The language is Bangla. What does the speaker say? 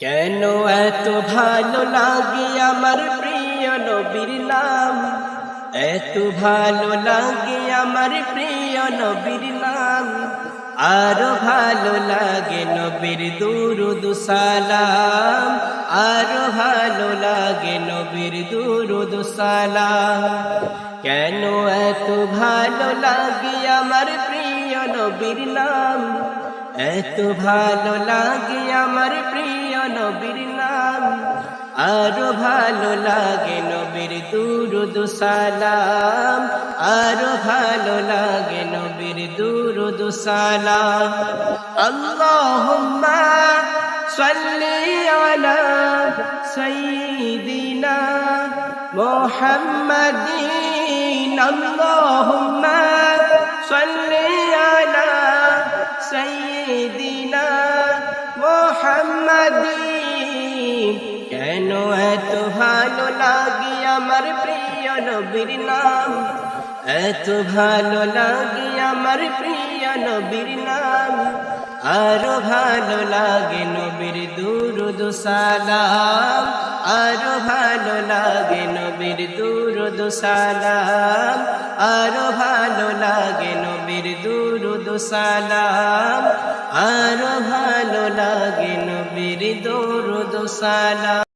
কেন এত ভালো লাগে আমার প্রিয় নবীর নাম, এত ভালো লাগে আমার প্রিয় নবীর নাম। আরো ভালো লাগে নবীর দুরূদ সালাম, আরো ভালো লাগে নবীর দুরূদ সালাম। কেন এত ভালো লাগে আমার প্রিয় নবীর নাম, এত ভালো লাগে আমার প্রিয় নবীর নাম। আরো ভালো লাগে নবীর দুরূদ সালাম, আরো ভালো লাগে নবীর দুরূদ সালাম। আল্লাহুম্মা সাল্লি আলা সাইয়্যিদিনা মুহাম্মাদিন, আল্লাহুম্মা সাল্লি আলা সাইয়্যিদিনা মুহাম্মাদিন। কেন এত ভালো লাগে আমার প্রিয় নবীর নাম, এত ভালো লাগে আমার প্রিয় নবীর নাম। আরো ভালো লাগে নবীর দুরূদ সালাম, আরো ভালো লাগে নবীর দুরূদ সালাম, আরো ভালো লাগে নবীর দুরূদ সালাম, আরো ভালো লাগে নবীর দুরূদ সালাম।